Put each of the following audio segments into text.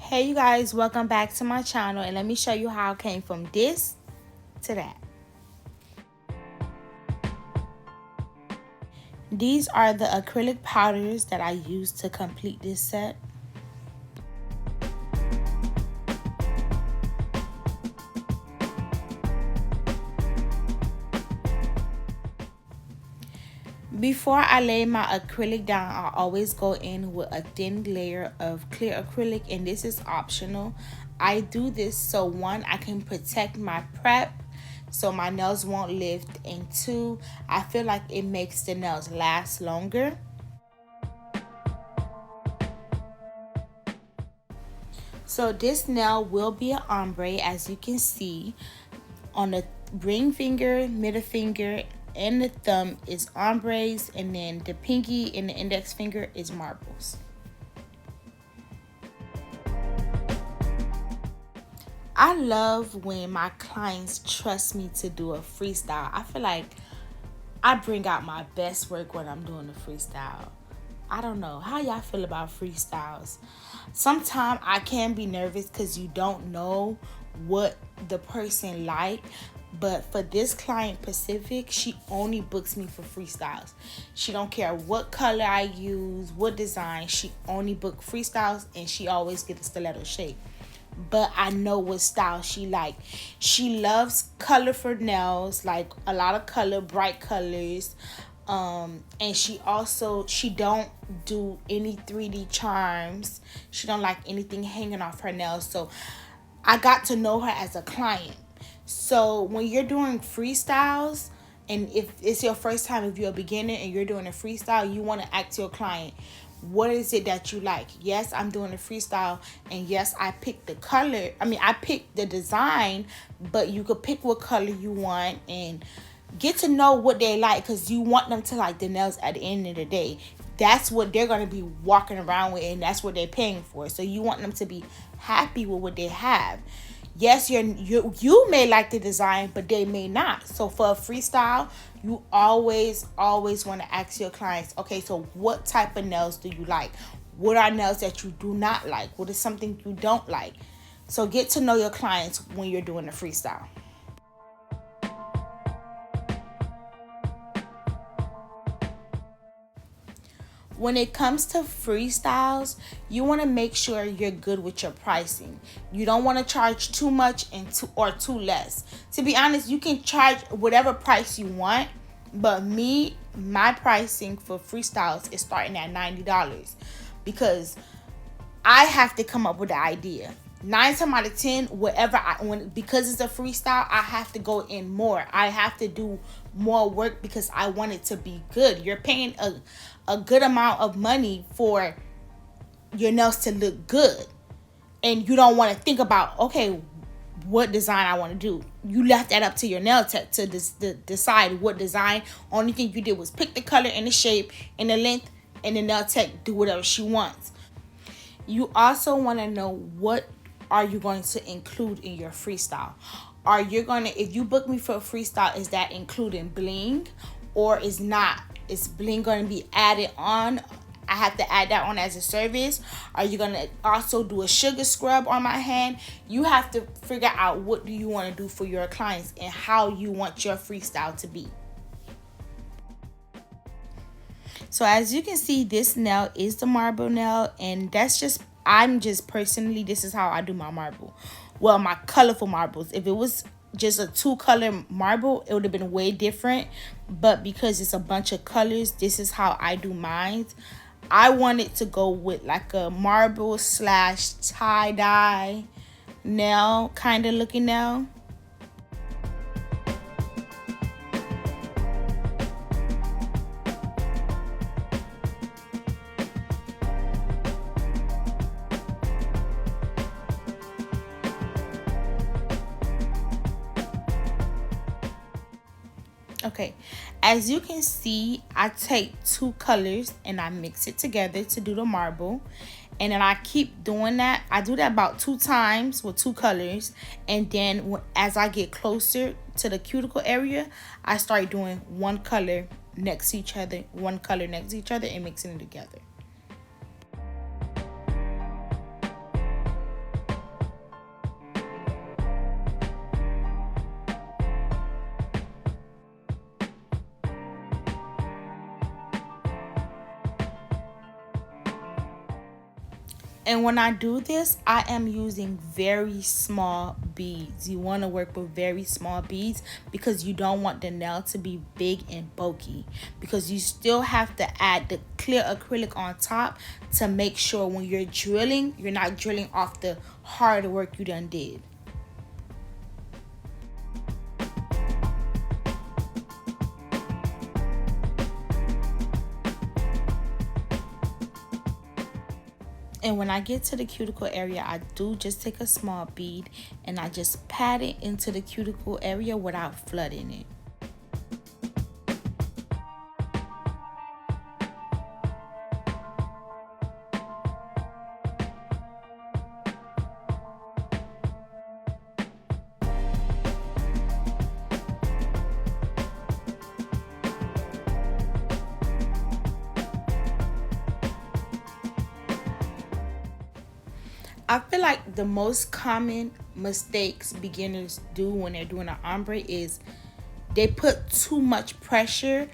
Hey you guys, welcome back to my channel, and let me show you how I came from this to that. These are the acrylic powders that I used to complete this set. Before I lay my acrylic down, I always go in with a thin layer of clear acrylic, and this is optional. I do this so one, I can protect my prep so my nails won't lift, and two, I feel like it makes the nails last longer. So this nail will be an ombre, as you can see. On the ring finger, middle finger, and the thumb is ombres, and then the pinky and the index finger is marbles. I love when my clients trust me to do a freestyle. I feel like I bring out my best work when I'm doing a freestyle. I don't know how y'all feel about freestyles. Sometimes I can be nervous because you don't know what the person like. But for this client Pacific, she only books me for freestyles. She don't care what color I use, what design. She only book freestyles, and she always get a stiletto shape. But I know what style she like. She loves colorful nails, like a lot of color, bright colors. And she don't do any 3D charms. She don't like anything hanging off her nails. So I got to know her as a client. So when you're doing freestyles, and if it's your first time, if you're a beginner and you're doing a freestyle, you want to ask your client, what is it that you like? Yes, I'm doing a freestyle, and yes, I picked the color. I picked the design, but you could pick what color you want and get to know what they like, because you want them to like the nails at the end of the day. That's what they're going to be walking around with, and that's what they're paying for. So you want them to be happy with what they have. Yes, you may like the design, but they may not. So for a freestyle, you always want to ask your clients, okay, so what type of nails do you like? What are nails that you do not like? What is something you don't like? So get to know your clients when you're doing a freestyle. When it comes to freestyles, you want to make sure you're good with your pricing. You don't want to charge too much or too less. To be honest, you can charge whatever price you want, but my pricing for freestyles is starting at $90 because I have to come up with the idea. 9 times out of 10, because it's a freestyle, I have to go in more. I have to do more work because I want it to be good. You're paying a good amount of money for your nails to look good, and you don't want to think about, okay, what design I want to do. You left that up to your nail tech to decide what design. Only thing you did was pick the color and the shape and the length, and the nail tech do whatever she wants. You also want to know what are you going to include in your freestyle. If you book me for a freestyle, is that including bling or is not? Is bling going to be added on? I have to add that on as a service. Are you going to also do a sugar scrub on my hand? You have to figure out what do you want to do for your clients and how you want your freestyle to be. So as you can see, this nail is the marble nail, and this is how I do my marble. Well, my colorful marbles. If it was just a 2-color marble, it would have been way different. But because it's a bunch of colors, this is how I do mine. I wanted to go with like a marble / tie-dye nail kind of looking nail. Okay, as you can see, I take 2 colors and I mix it together to do the marble, and then I keep doing that. I do that about 2 times with 2 colors, and then as I get closer to the cuticle area, I start doing 1 color next to each other, 1 color next to each other, and mixing it together. And when I do this, I am using very small beads. You want to work with very small beads because you don't want the nail to be big and bulky. Because you still have to add the clear acrylic on top to make sure when you're drilling, you're not drilling off the hard work you done did. And when I get to the cuticle area, I do just take a small bead and I just pat it into the cuticle area without flooding it. I feel like the most common mistakes beginners do when they're doing an ombre is they put too much pressure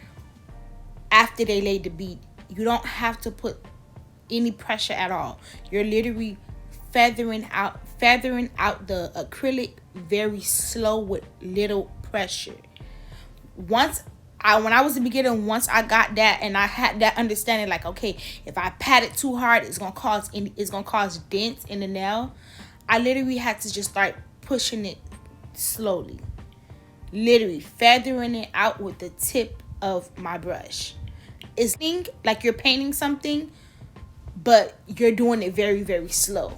after they lay the bead. You don't have to put any pressure at all. You're literally feathering out the acrylic very slow with little pressure. When I was a beginner, once I got that and I had that understanding, like, okay, if I pat it too hard, it's gonna cause dents in the nail. I literally had to just start pushing it slowly, literally feathering it out with the tip of my brush. It's like you're painting something, but you're doing it very, very slow.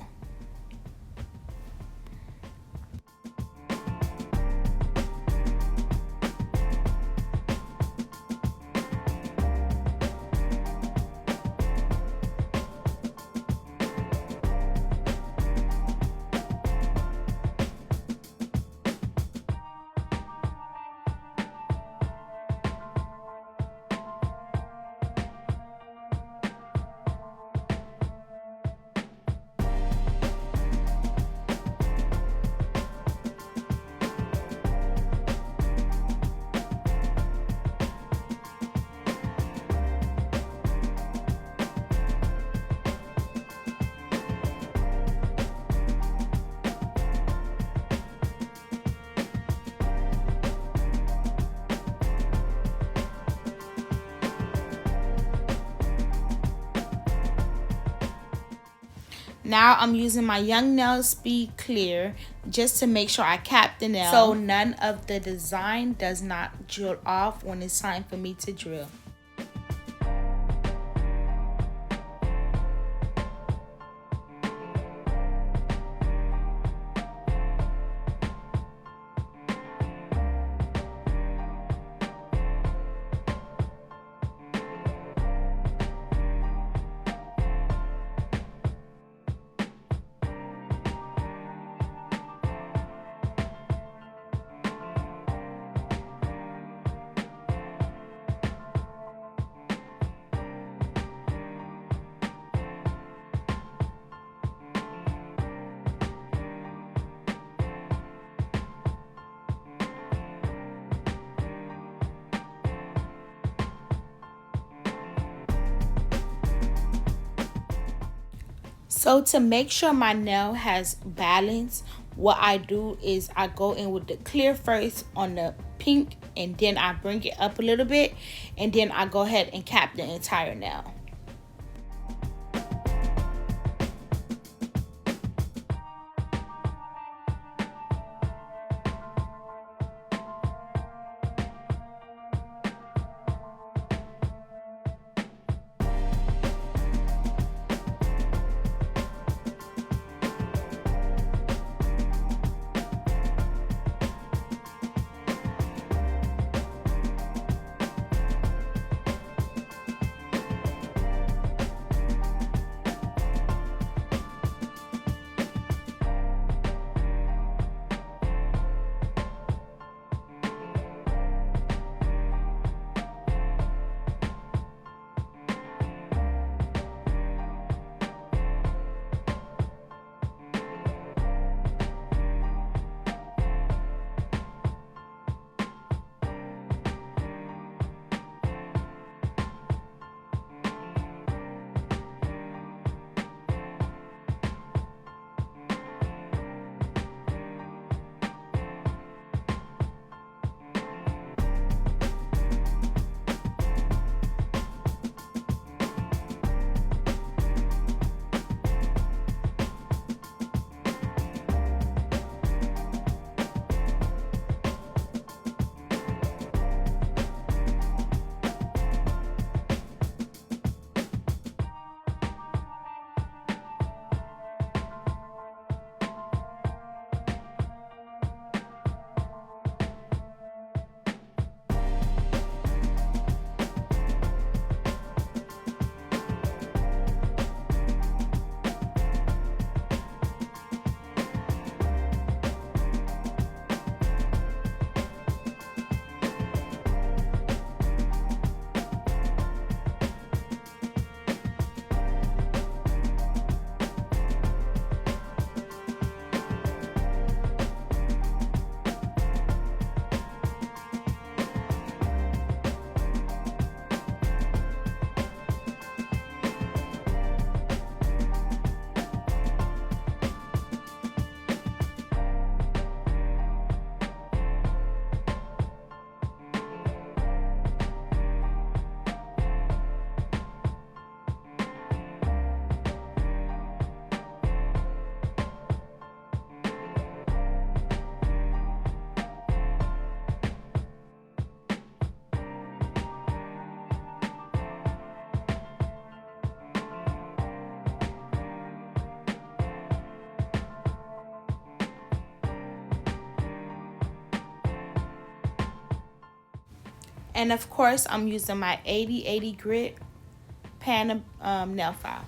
Now I'm using my Young Nail Speed Clear just to make sure I cap the nail so none of the design does not drill off when it's time for me to drill. So to make sure my nail has balance, what I do is I go in with the clear first on the pink, and then I bring it up a little bit, and then I go ahead and cap the entire nail. And of course, I'm using my 80/80 grit pan nail file.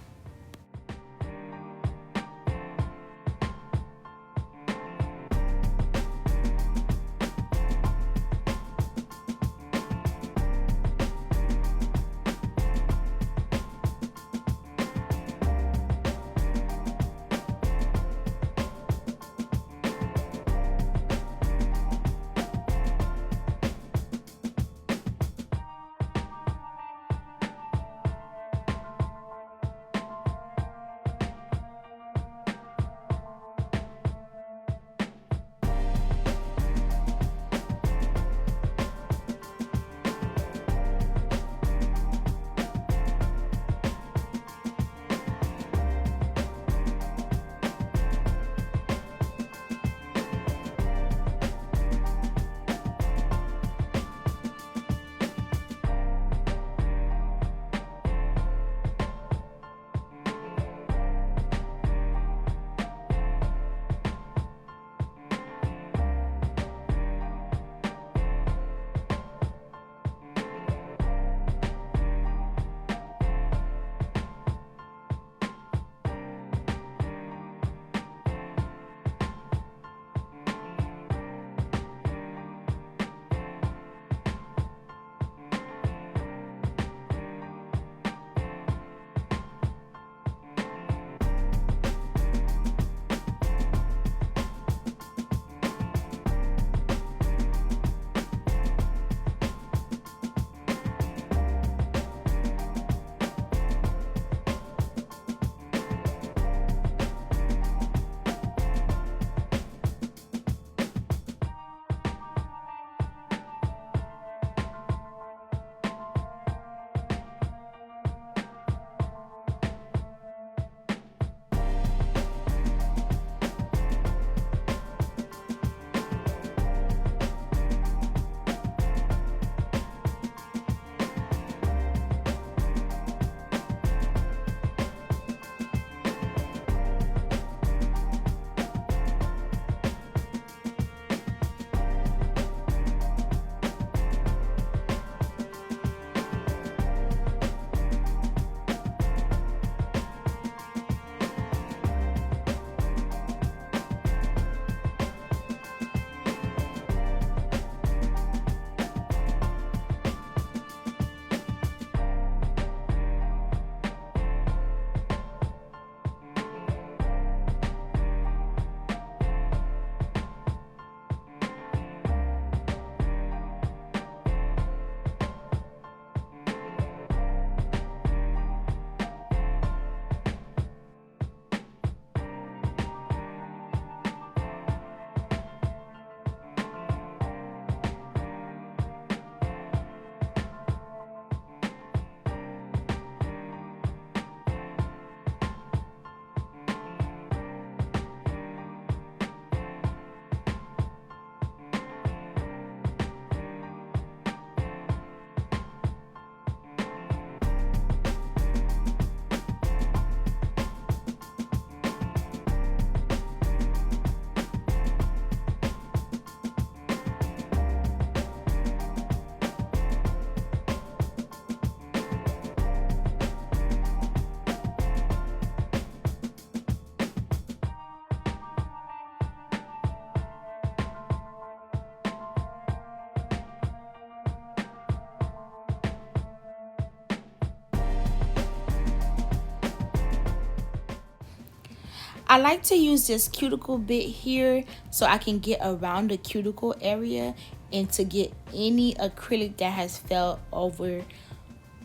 I like to use this cuticle bit here so I can get around the cuticle area and to get any acrylic that has fell over,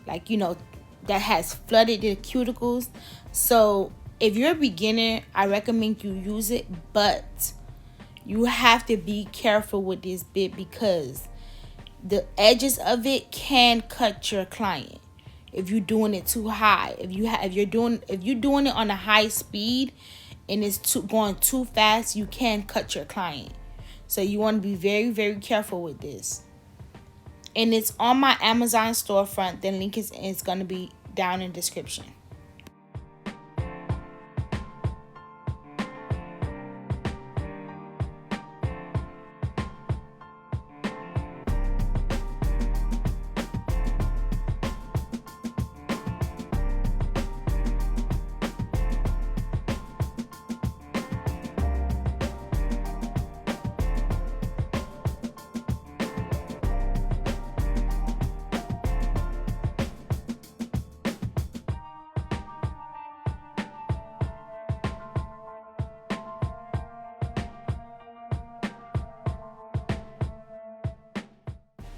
like, that has flooded the cuticles. So if you're a beginner, I recommend you use it, but you have to be careful with this bit because the edges of it can cut your client if you're doing it too high. If you're doing it on a high speed and it's going too fast, you can cut your client. So you want to be very, very careful with this. And it's on my Amazon storefront. The link is going to be down in the description.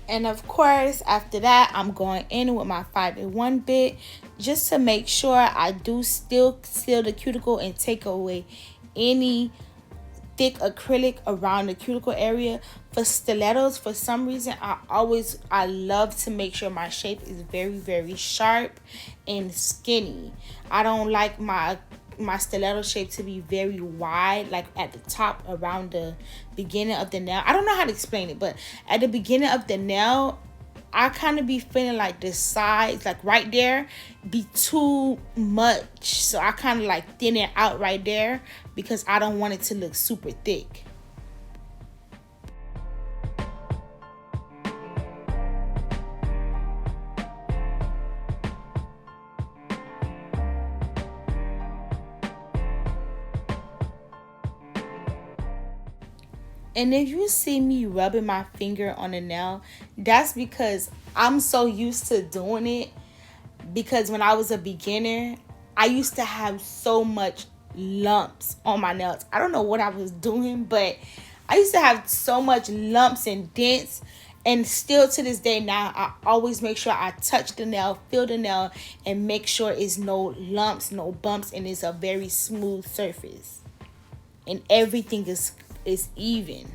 And of course, after that, I'm going in with my 5-in-1 bit just to make sure I do still seal the cuticle and take away any thick acrylic around the cuticle area. For stilettos, for some reason, I love to make sure my shape is very sharp and skinny. I don't like my stiletto shape to be very wide, like at the top around the beginning of the nail. I don't know how to explain it, but at the beginning of the nail, I kind of be feeling like the sides, like right there, be too much. So I kind of like thin it out right there because I don't want it to look super thick. And if you see me rubbing my finger on a nail, that's because I'm so used to doing it. Because when I was a beginner, I used to have so much lumps on my nails. I don't know what I was doing, but I used to have so much lumps and dents. And still to this day now, I always make sure I touch the nail, feel the nail, and make sure it's no lumps, no bumps, and it's a very smooth surface. And everything is even.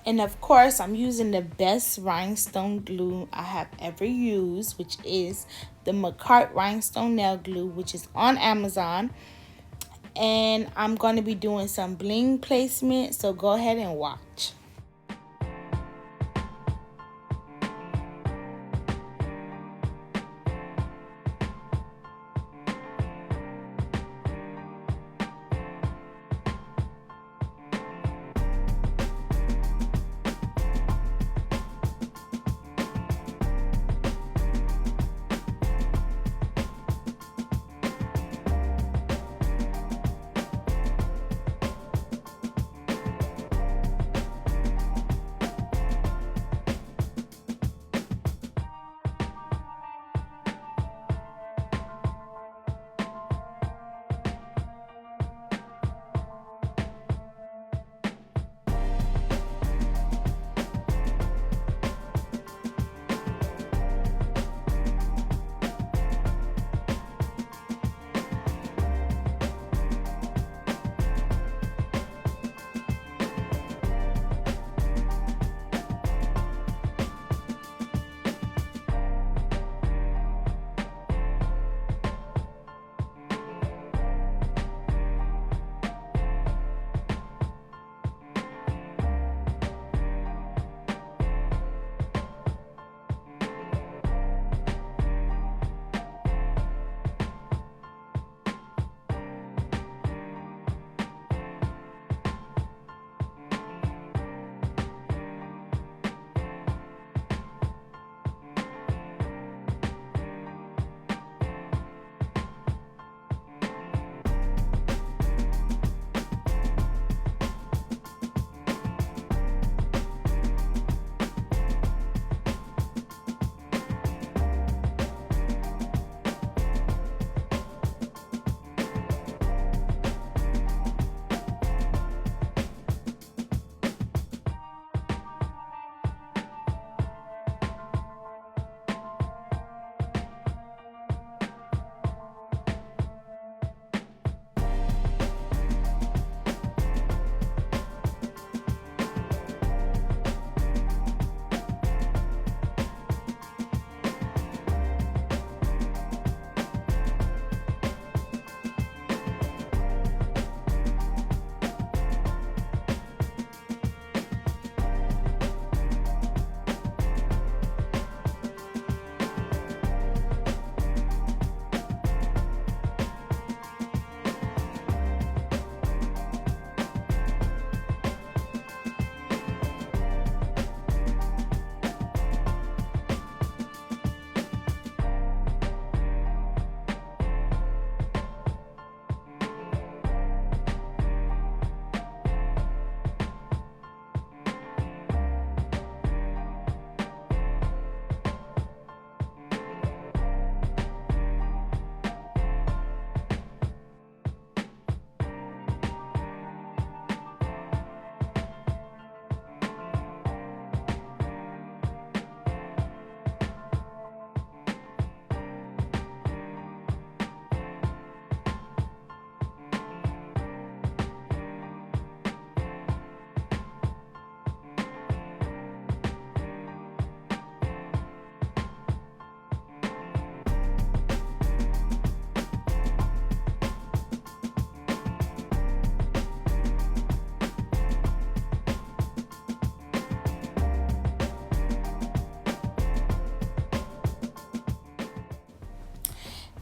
And of course, I'm using the best rhinestone glue I have ever used, which is the McCart Rhinestone Nail Glue, which is on Amazon. And I'm going to be doing some bling placement, so go ahead and watch.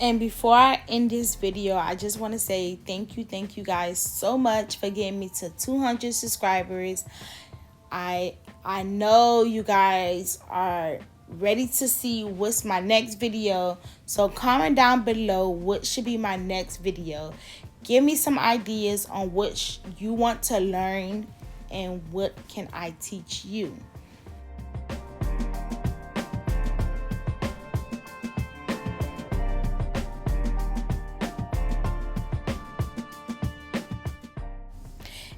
And before I end this video, I just want to say thank you guys so much for getting me to 200 subscribers. I know you guys are ready to see what's my next video, so comment down below what should be my next video. Give me some ideas on what you want to learn and what can I teach you.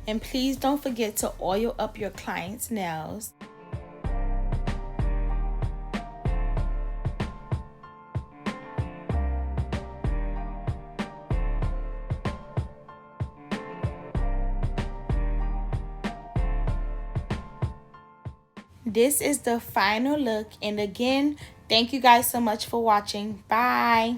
And please don't forget to oil up your client's nails. This is the final look, and again, thank you guys so much for watching. Bye.